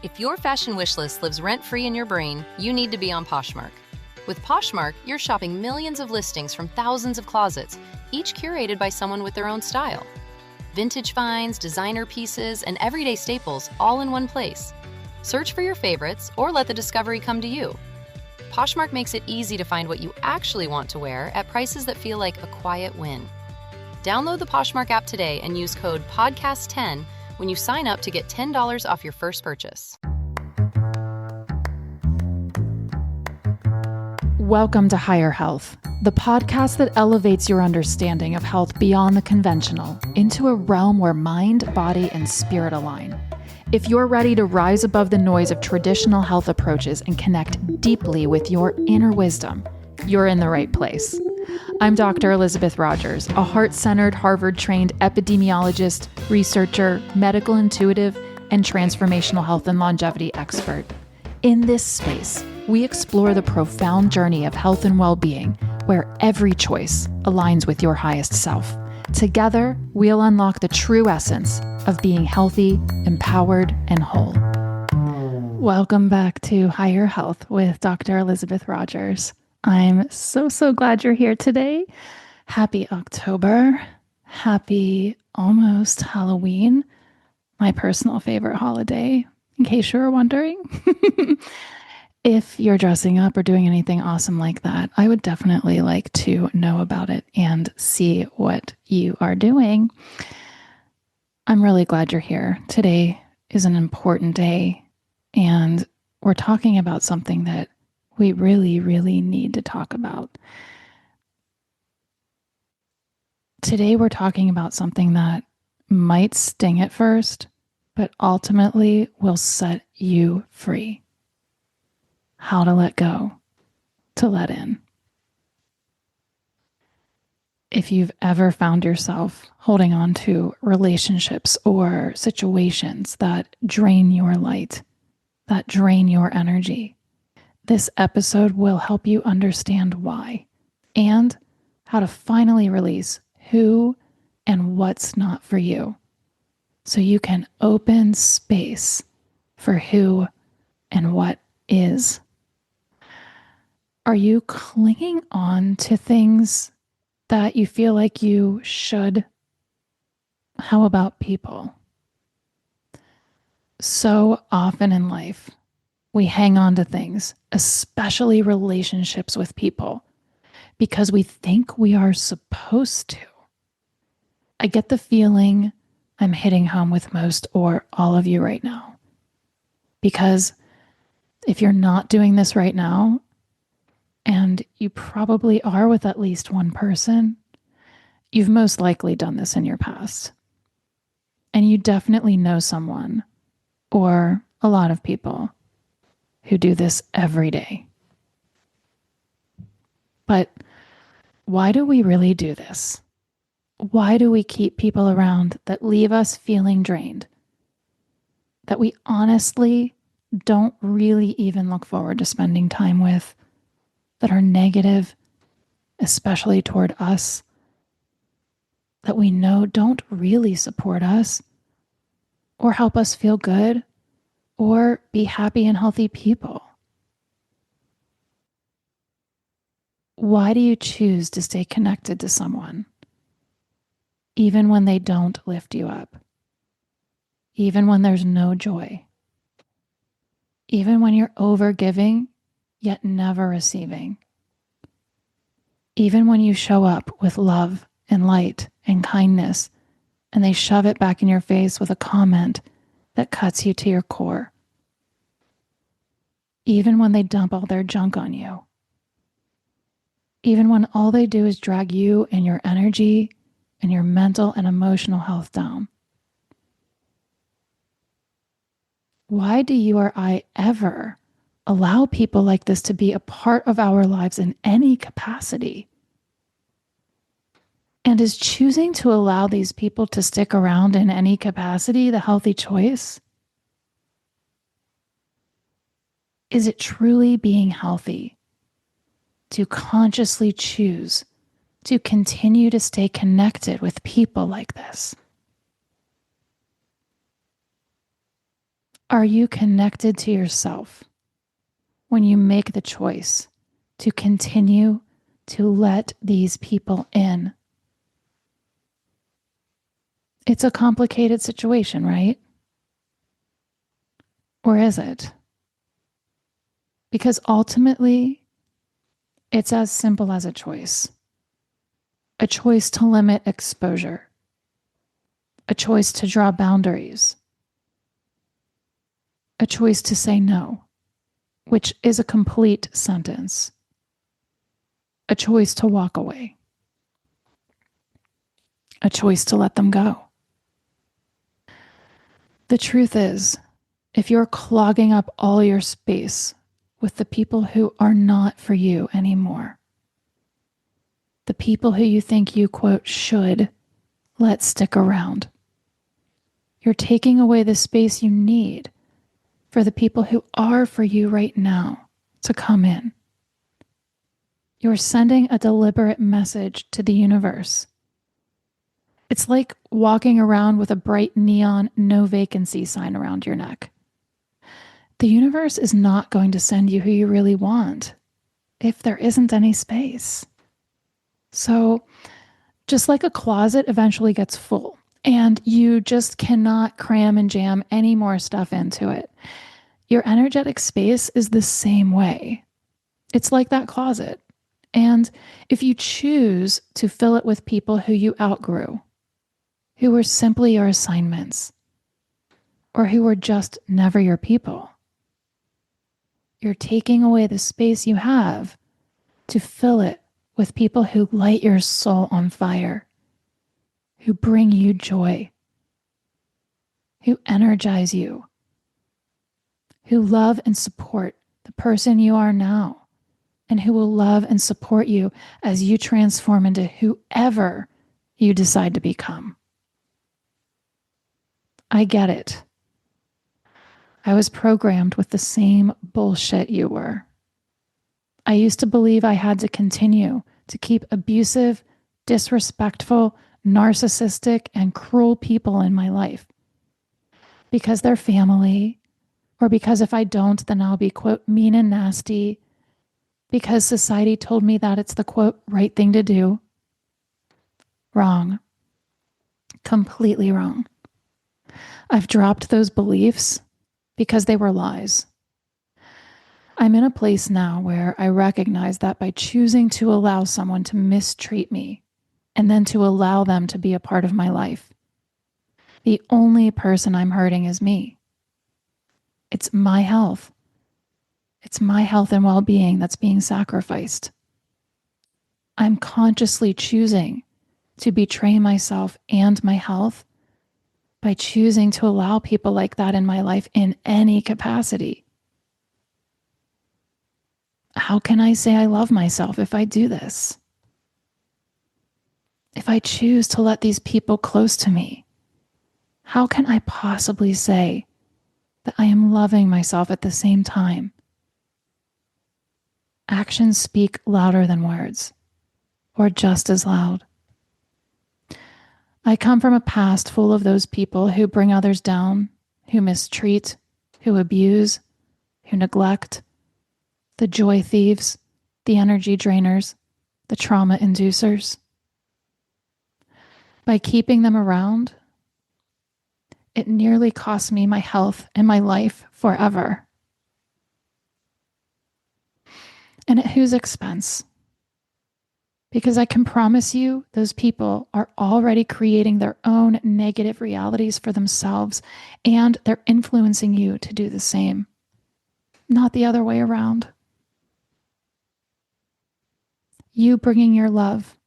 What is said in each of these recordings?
If your fashion wish list lives rent-free in your brain, you need to be on Poshmark. With Poshmark, you're shopping millions of listings from thousands of closets, each curated by someone with their own style. Vintage finds, designer pieces, and everyday staples all in one place. Search for your favorites or let the discovery come to you. Poshmark makes it easy to find what you actually want to wear at prices that feel like a quiet win. Download the Poshmark app today and use code PODCAST10 when you sign up to get $10 off your first purchase. Welcome to Higher Health, the podcast that elevates your understanding of health beyond the conventional into a realm where mind, body, and spirit align. If you're ready to rise above the noise of traditional health approaches and connect deeply with your inner wisdom, you're in the right place. I'm Dr. Elizabeth Rodgers, a heart-centered, Harvard-trained epidemiologist, researcher, medical intuitive, and transformational health and longevity expert. In this space, we explore the profound journey of health and well-being, where every choice aligns with your highest self. Together, we'll unlock the true essence of being healthy, empowered, and whole. Welcome back to Higher Health with Dr. Elizabeth Rodgers. I'm so glad you're here today. Happy October. Happy almost Halloween, my personal favorite holiday, in case you were wondering. If you're dressing up or doing anything awesome like that, I would definitely like to know about it and see what you are doing. I'm really glad you're here. Today is an important day, and we're talking about something that we really need to talk about. Today, we're talking about something that might sting at first, but ultimately will set you free. How to let go, to let in. If you've ever found yourself holding on to relationships or situations that drain your light, that drain your energy, this episode will help you understand why and how to finally release who and what's not for you, so you can open space for who and what is. Are you clinging on to things that you feel like you should? How about people? So often in life, we hang on to things, especially relationships with people, because we think we are supposed to. I get the feeling I'm hitting home with most or all of you right now, because if you're not doing this right now, and you probably are with at least one person, you've most likely done this in your past. And you definitely know someone or a lot of people who do this every day. But why do we really do this? Why do we keep people around that leave us feeling drained, that we honestly don't really even look forward to spending time with, that are negative, especially toward us, that we know don't really support us or help us feel good or be happy and healthy people? Why do you choose to stay connected to someone, even when they don't lift you up, even when there's no joy, even when you're over giving yet never receiving, even when you show up with love and light and kindness and they shove it back in your face with a comment that cuts you to your core, even when they dump all their junk on you, even when all they do is drag you and your energy and your mental and emotional health down. Why do you or I ever allow people like this to be a part of our lives in any capacity? And is choosing to allow these people to stick around in any capacity the healthy choice? Is it truly being healthy to consciously choose to continue to stay connected with people like this? Are you connected to yourself when you make the choice to continue to let these people in? It's a complicated situation, right? Or is it? Because ultimately, it's as simple as a choice to limit exposure, a choice to draw boundaries, a choice to say no, which is a complete sentence, a choice to walk away, a choice to let them go. The truth is, if you're clogging up all your space with the people who are not for you anymore, the people who you think you, quote, should let stick around, you're taking away the space you need for the people who are for you right now to come in. You're sending a deliberate message to the universe. It's like walking around with a bright neon no vacancy sign around your neck. The universe is not going to send you who you really want if there isn't any space. So, just like a closet eventually gets full and you just cannot cram and jam any more stuff into it, your energetic space is the same way. It's like that closet. And if you choose to fill it with people who you outgrew, who were simply your assignments, or who were just never your people, you're taking away the space you have to fill it with people who light your soul on fire, who bring you joy, who energize you, who love and support the person you are now, and who will love and support you as you transform into whoever you decide to become. I get it. I was programmed with the same bullshit you were. I used to believe I had to continue to keep abusive, disrespectful, narcissistic, and cruel people in my life because they're family, or because if I don't, then I'll be, quote, mean and nasty, because society told me that it's the, quote, right thing to do. Wrong. Completely wrong. I've dropped those beliefs because they were lies. I'm in a place now where I recognize that by choosing to allow someone to mistreat me and then to allow them to be a part of my life, the only person I'm hurting is me. It's my health. It's my health and well-being that's being sacrificed. I'm consciously choosing to betray myself and my health by choosing to allow people like that in my life in any capacity. How can I say I love myself if I do this? If I choose to let these people close to me, how can I possibly say that I am loving myself at the same time? Actions speak louder than words, or just as loud. I come from a past full of those people who bring others down, who mistreat, who abuse, who neglect, the joy thieves, the energy drainers, the trauma inducers. By keeping them around, it nearly cost me my health and my life forever. And at whose expense? Because I can promise you, those people are already creating their own negative realities for themselves, and they're influencing you to do the same, not the other way around. You bringing your love,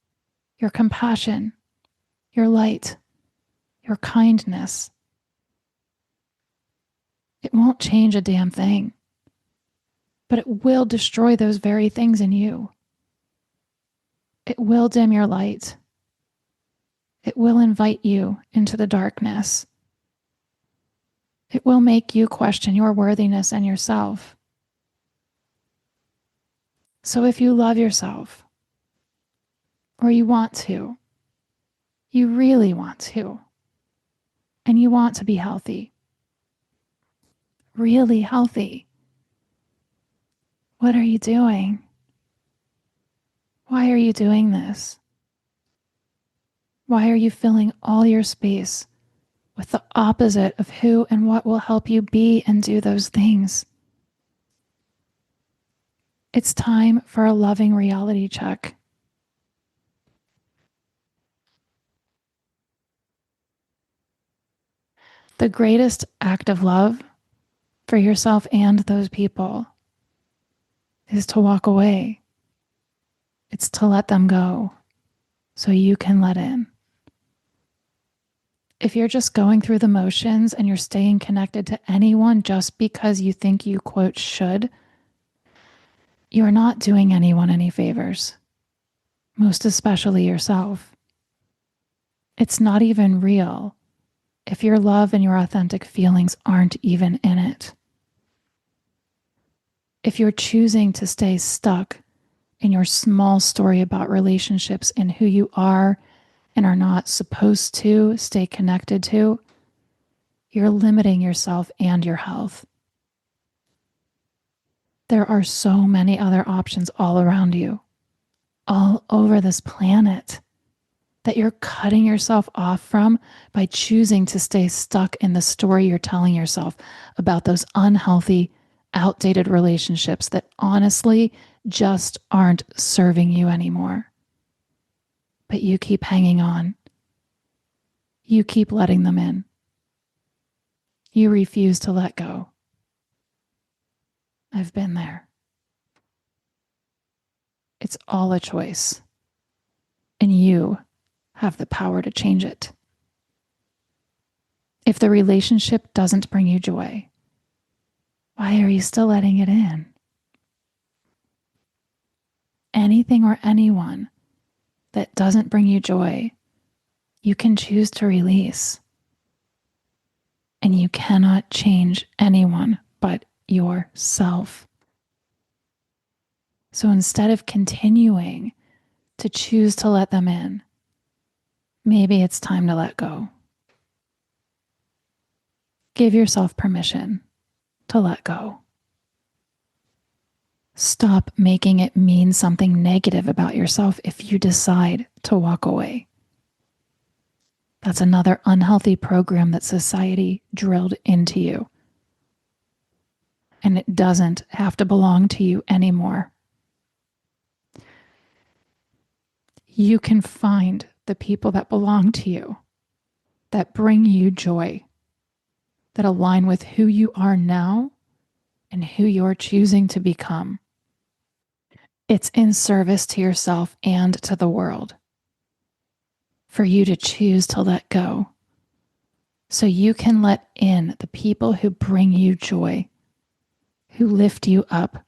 your compassion, your light, your kindness, it won't change a damn thing, but it will destroy those very things in you. It will dim your light. It will invite you into the darkness. It will make you question your worthiness and yourself. So if you love yourself, or you want to, you really want to, and you want to be healthy, really healthy. What are you doing? Why are you doing this? Why are you filling all your space with the opposite of who and what will help you be and do those things? It's time for a loving reality check. The greatest act of love for yourself and those people is to walk away. It's to let them go so you can let in. If you're just going through the motions and you're staying connected to anyone just because you think you, quote, should, you're not doing anyone any favors, most especially yourself. It's not even real if your love and your authentic feelings aren't even in it. If you're choosing to stay stuck in your small story about relationships and who you are and are not supposed to stay connected to, you're limiting yourself and your health. There are so many other options all around you, all over this planet, that you're cutting yourself off from by choosing to stay stuck in the story you're telling yourself about those unhealthy, outdated relationships that honestly just aren't serving you anymore. But you keep hanging on. You keep letting them in. You refuse to let go. I've been there. It's all a choice. And you have the power to change it. If the relationship doesn't bring you joy, why are you still letting it in? Anything or anyone that doesn't bring you joy, you can choose to release. And you cannot change anyone but yourself. So instead of continuing to choose to let them in, maybe it's time to let go. Give yourself permission to let go. Stop making it mean something negative about yourself if you decide to walk away. That's another unhealthy program that society drilled into you. And it doesn't have to belong to you anymore. You can find the people that belong to you, that bring you joy, that align with who you are now and who you're choosing to become. It's in service to yourself and to the world for you to choose to let go so you can let in the people who bring you joy, who lift you up,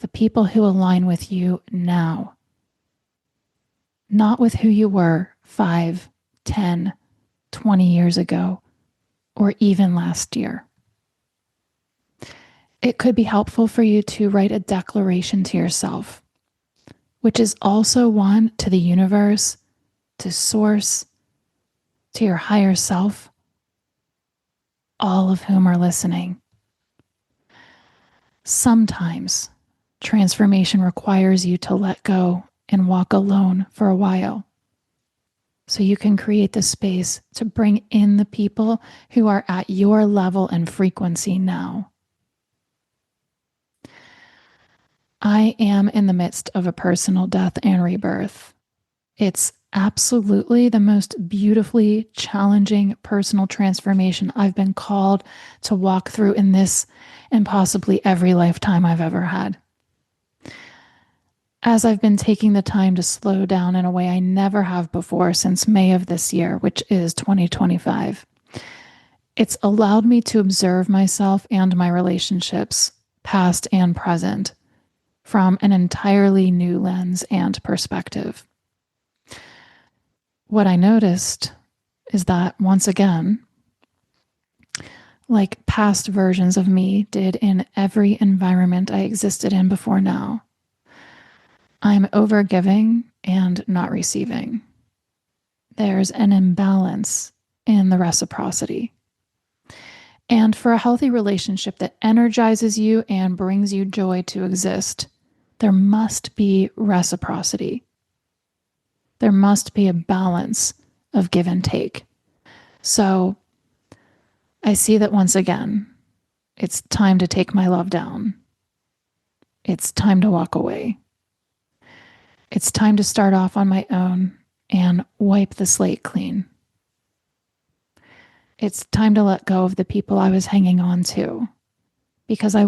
the people who align with you now, not with who you were 5, 10, 20 years ago, or even last year. It could be helpful for you to write a declaration to yourself, which is also one to the universe, to source, to your higher self, all of whom are listening. Sometimes transformation requires you to let go and walk alone for a while, so you can create the space to bring in the people who are at your level and frequency now. I am in the midst of a personal death and rebirth. It's absolutely the most beautifully challenging personal transformation I've been called to walk through in this and possibly every lifetime I've ever had. As I've been taking the time to slow down in a way I never have before since May of this year, which is 2025, it's allowed me to observe myself and my relationships, past and present, from an entirely new lens and perspective. What I noticed is that, once again, like past versions of me did in every environment I existed in before now, I'm overgiving and not receiving. There's an imbalance in the reciprocity. And for a healthy relationship that energizes you and brings you joy to exist, there must be reciprocity. There must be a balance of give and take. So I see that once again, it's time to take my love down. It's time to walk away. It's time to start off on my own and wipe the slate clean. It's time to let go of the people I was hanging on to because I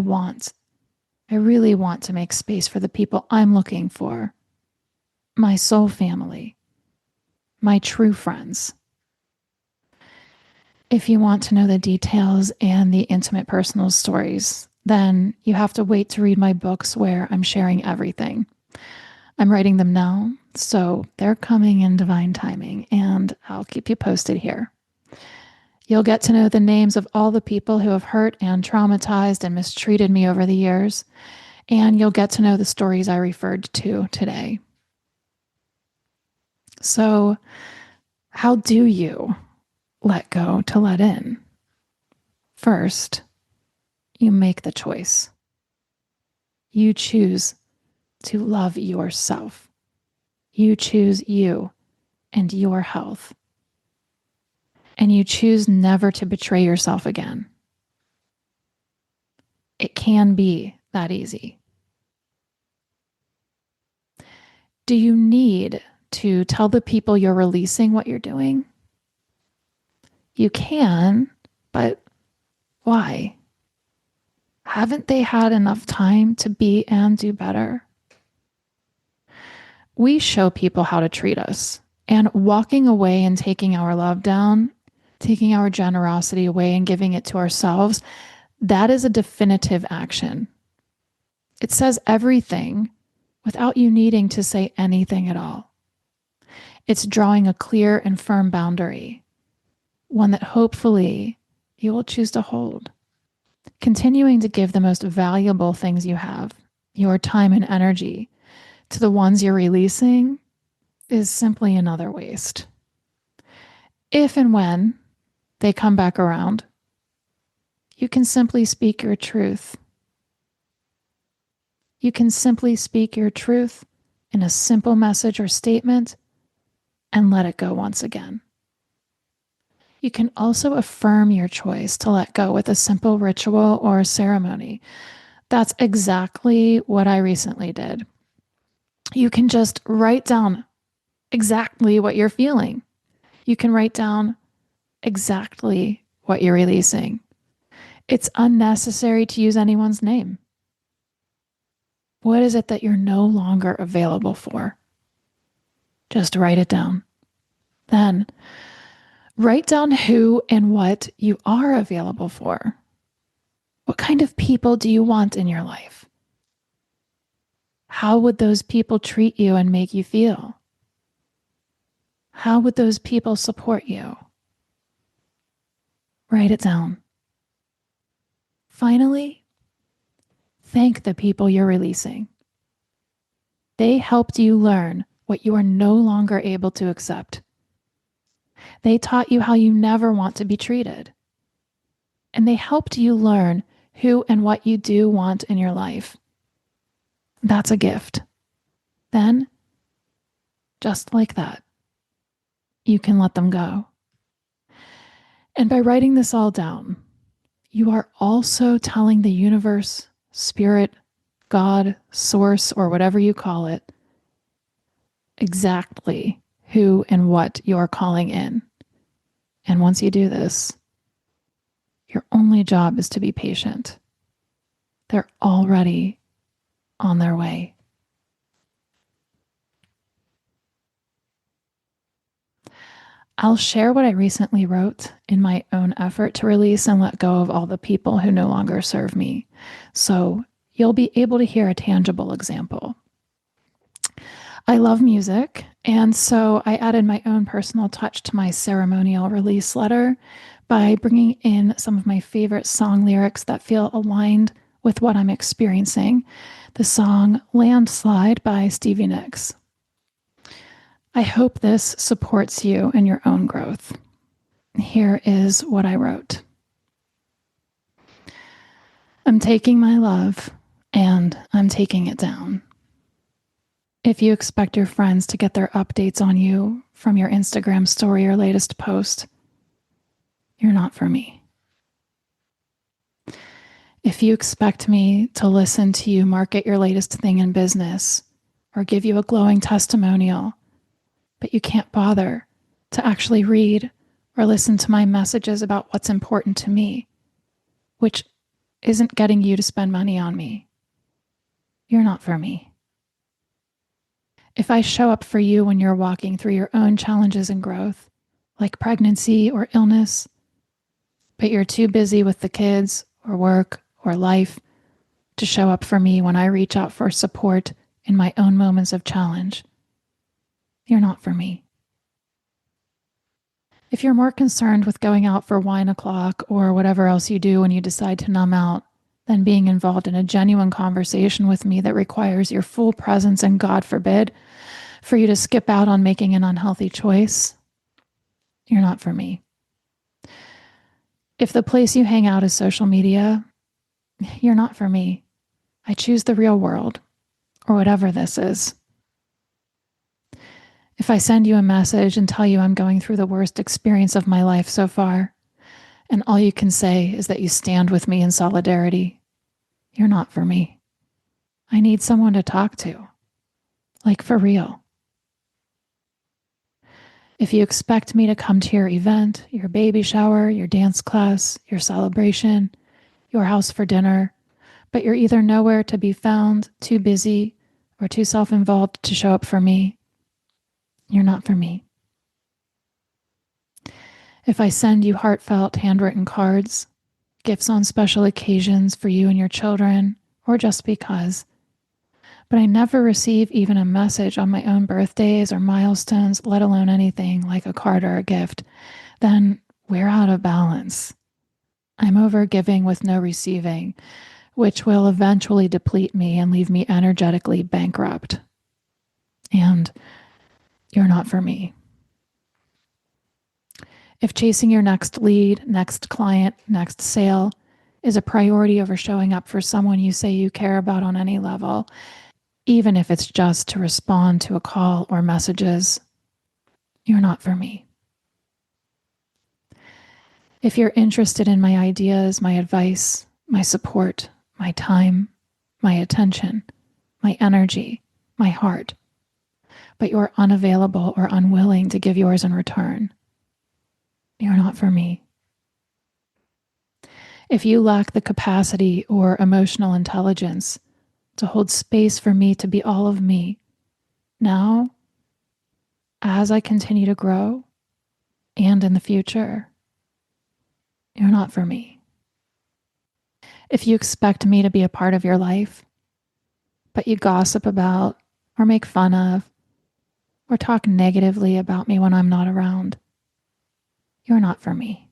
really want to make space for the people I'm looking for. My soul family, my true friends. If you want to know the details and the intimate personal stories, then you have to wait to read my books where I'm sharing everything. I'm writing them now, so they're coming in divine timing, and I'll keep you posted here. You'll get to know the names of all the people who have hurt and traumatized and mistreated me over the years, and you'll get to know the stories I referred to today. So, how do you let go to let in? First, you make the choice. You choose to love yourself. You choose you and your health. And you choose never to betray yourself again. It can be that easy. Do you need to tell the people you're releasing what you're doing? You can, but why? Haven't they had enough time to be and do better? We show people how to treat us, and walking away and taking our love down, taking our generosity away and giving it to ourselves, that is a definitive action. It says everything without you needing to say anything at all. It's drawing a clear and firm boundary, one that hopefully you will choose to hold. Continuing to give the most valuable things you have, your time and energy, to the ones you're releasing is simply another waste. If and when they come back around, you can simply speak your truth. You can simply speak your truth in a simple message or statement and let it go once again. You can also affirm your choice to let go with a simple ritual or ceremony. That's exactly what I recently did. You can just write down exactly what you're feeling. You can write down exactly what you're releasing. It's unnecessary to use anyone's name. What is it that you're no longer available for? Just write it down. Then write down who and what you are available for. What kind of people do you want in your life? How would those people treat you and make you feel? How would those people support you? Write it down. Finally, thank the people you're releasing. They helped you learn what you are no longer able to accept. They taught you how you never want to be treated. And they helped you learn who and what you do want in your life. That's a gift. Then, just like that, you can let them go. And by writing this all down, you are also telling the universe, spirit, God, source, or whatever you call it, exactly who and what you're calling in. And once you do this, your only job is to be patient. They're already on their way. I'll share what I recently wrote in my own effort to release and let go of all the people who no longer serve me. So you'll be able to hear a tangible example. I love music, and so I added my own personal touch to my ceremonial release letter by bringing in some of my favorite song lyrics that feel aligned with what I'm experiencing. The song Landslide by Stevie Nicks. I hope this supports you in your own growth. Here is what I wrote. I'm taking my love and I'm taking it down. If you expect your friends to get their updates on you from your Instagram story or latest post, you're not for me. If you expect me to listen to you market your latest thing in business or give you a glowing testimonial, but you can't bother to actually read or listen to my messages about what's important to me, which isn't getting you to spend money on me, you're not for me. If I show up for you when you're walking through your own challenges and growth, like pregnancy or illness, but you're too busy with the kids or work or life to show up for me when I reach out for support in my own moments of challenge, you're not for me. If you're more concerned with going out for wine o'clock or whatever else you do when you decide to numb out than being involved in a genuine conversation with me that requires your full presence and, God forbid, for you to skip out on making an unhealthy choice, you're not for me. If the place you hang out is social media, you're not for me. I choose the real world, or whatever this is. If I send you a message and tell you I'm going through the worst experience of my life so far, and all you can say is that you stand with me in solidarity, you're not for me. I need someone to talk to, like for real. If you expect me to come to your event, your baby shower, your dance class, your celebration, your house for dinner, but you're either nowhere to be found, too busy, or too self-involved to show up for me, you're not for me. If I send you heartfelt handwritten cards, gifts on special occasions for you and your children, or just because, but I never receive even a message on my own birthdays or milestones, let alone anything like a card or a gift, then we're out of balance. I'm over giving with no receiving, which will eventually deplete me and leave me energetically bankrupt. And you're not for me. If chasing your next lead, next client, next sale is a priority over showing up for someone you say you care about on any level, even if it's just to respond to a call or messages, you're not for me. If you're interested in my ideas, my advice, my support, my time, my attention, my energy, my heart, but you're unavailable or unwilling to give yours in return, you're not for me. If you lack the capacity or emotional intelligence to hold space for me to be all of me, now, as I continue to grow, and in the future, you're not for me. If you expect me to be a part of your life, but you gossip about or make fun of or talk negatively about me when I'm not around, you're not for me.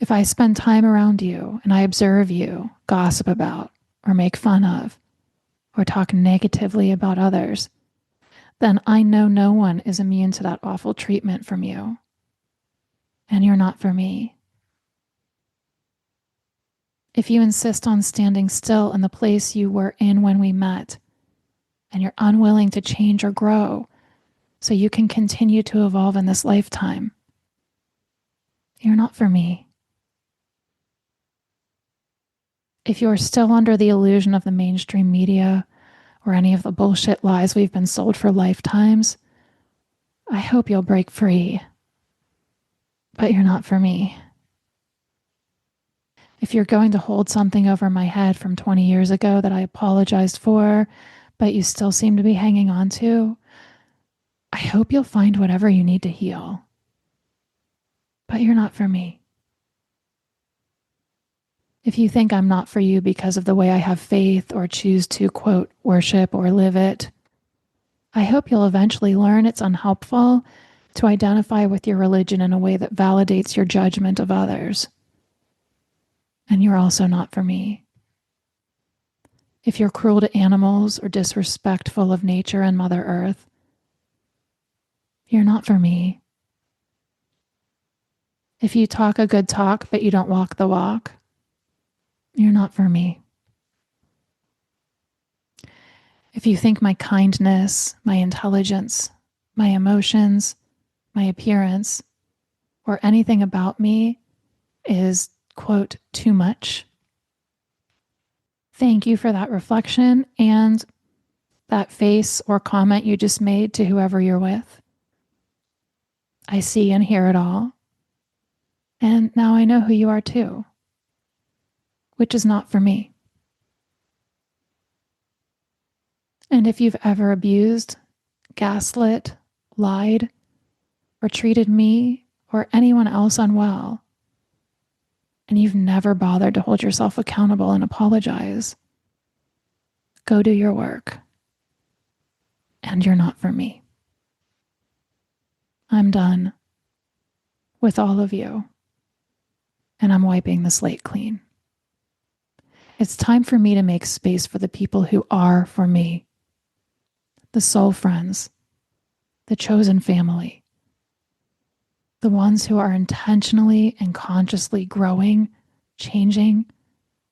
If I spend time around you and I observe you gossip about or make fun of or talk negatively about others, then I know no one is immune to that awful treatment from you. And you're not for me. If you insist on standing still in the place you were in when we met, and you're unwilling to change or grow so you can continue to evolve in this lifetime, you're not for me. If you're still under the illusion of the mainstream media or any of the bullshit lies we've been sold for lifetimes, I hope you'll break free. But you're not for me. If you're going to hold something over my head from 20 years ago that I apologized for, but you still seem to be hanging on to, I hope you'll find whatever you need to heal. But you're not for me. If you think I'm not for you because of the way I have faith or choose to, quote, worship or live it, I hope you'll eventually learn it's unhelpful to identify with your religion in a way that validates your judgment of others. And you're also not for me. If you're cruel to animals or disrespectful of nature and Mother Earth, you're not for me. If you talk a good talk but you don't walk the walk, You're not for me. If you think my kindness, my intelligence, my emotions, my appearance, or anything about me is, quote, too much, thank you for that reflection and that face or comment you just made to whoever you're with. I see and hear it all. And now I know who you are too, which is not for me. And if you've ever abused, gaslit, lied, or treated me or anyone else unwell, and you've never bothered to hold yourself accountable and apologize, go do your work. And you're not for me. I'm done with all of you, and I'm wiping the slate clean. It's time for me to make space for the people who are for me, the soul friends, the chosen family, the ones who are intentionally and consciously growing, changing,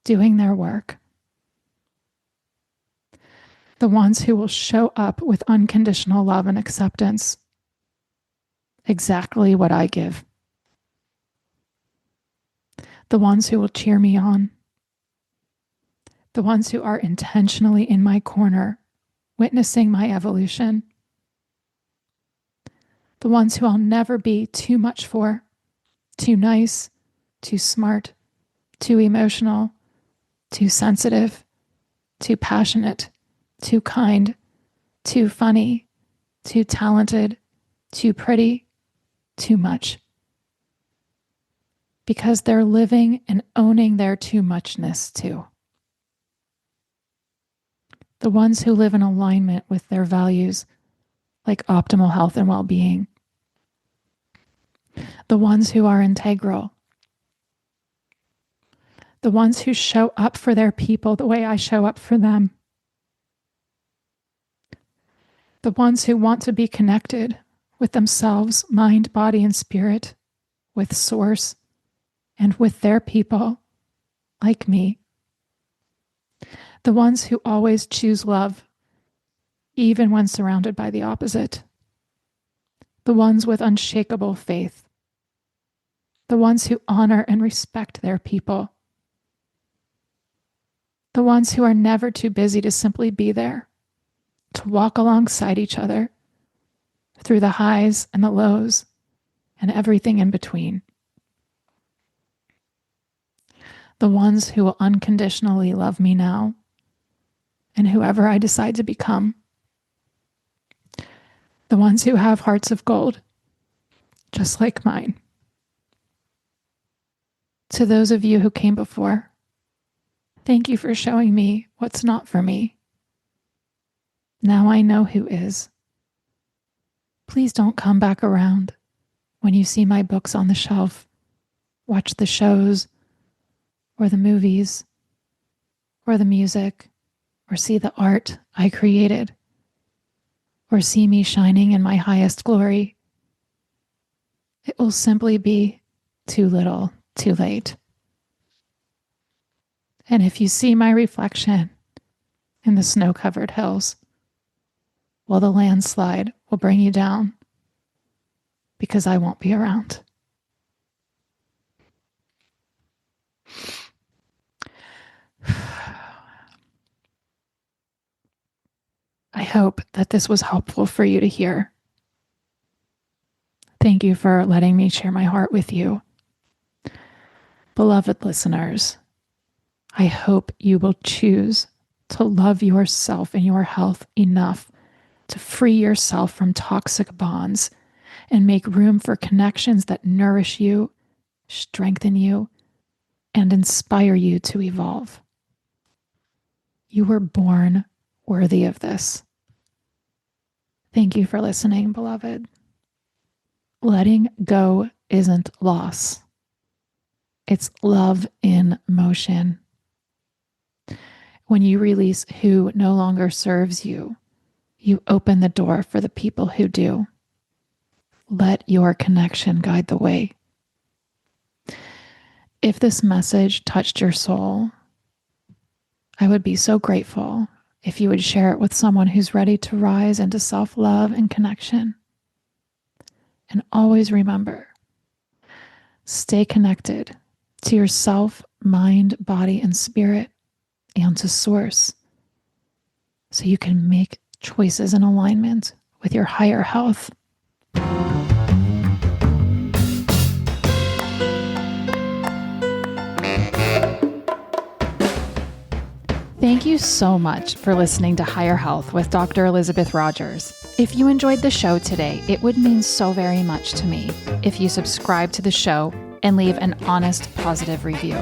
doing their work, the ones who will show up with unconditional love and acceptance, exactly what I give, the ones who will cheer me on, the ones who are intentionally in my corner, witnessing my evolution, the ones who I'll never be too much for, too nice, too smart, too emotional, too sensitive, too passionate, too kind, too funny, too talented, too pretty, too much. Because they're living and owning their too muchness too. The ones who live in alignment with their values, like optimal health and well-being. The ones who are integral. The ones who show up for their people the way I show up for them. The ones who want to be connected with themselves, mind, body, and spirit, with Source, and with their people, like me. The ones who always choose love, even when surrounded by the opposite. The ones with unshakable faith. The ones who honor and respect their people. The ones who are never too busy to simply be there, to walk alongside each other through the highs and the lows and everything in between. The ones who will unconditionally love me now and whoever I decide to become. The ones who have hearts of gold, just like mine. To those of you who came before, thank you for showing me what's not for me. Now I know who is. Please don't come back around when you see my books on the shelf, watch the shows, or the movies, or the music, or see the art I created, or see me shining in my highest glory. It will simply be too little, too late. And if you see my reflection in the snow-covered hills, well, the landslide will bring you down because I won't be around. I hope that this was helpful for you to hear. Thank you for letting me share my heart with you. Beloved listeners, I hope you will choose to love yourself and your health enough to free yourself from toxic bonds and make room for connections that nourish you, strengthen you, and inspire you to evolve. You were born worthy of this. Thank you for listening, beloved. Letting go isn't loss. It's love in motion. When you release who no longer serves you, you open the door for the people who do. Let your connection guide the way. If this message touched your soul, I would be so grateful if you would share it with someone who's ready to rise into self-love and connection. And always remember, stay connected to yourself, mind, body, and spirit, and to source, so you can make choices in alignment with your higher health. Thank you so much for listening to Higher Health with Dr. Elizabeth Rodgers. If you enjoyed the show today, it would mean so very much to me if you subscribe to the show and leave an honest, positive review.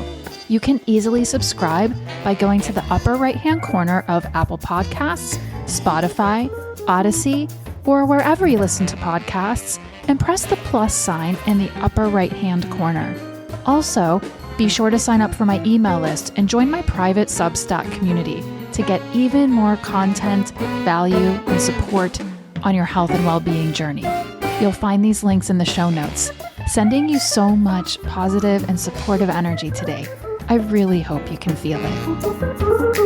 You can easily subscribe by going to the upper right-hand corner of Apple Podcasts, Spotify, Odyssey, or wherever you listen to podcasts, and press the plus sign in the upper right-hand corner. Also, be sure to sign up for my email list and join my private Substack community to get even more content, value, and support on your health and well-being journey. You'll find these links in the show notes. Sending you so much positive and supportive energy today. I really hope you can feel it.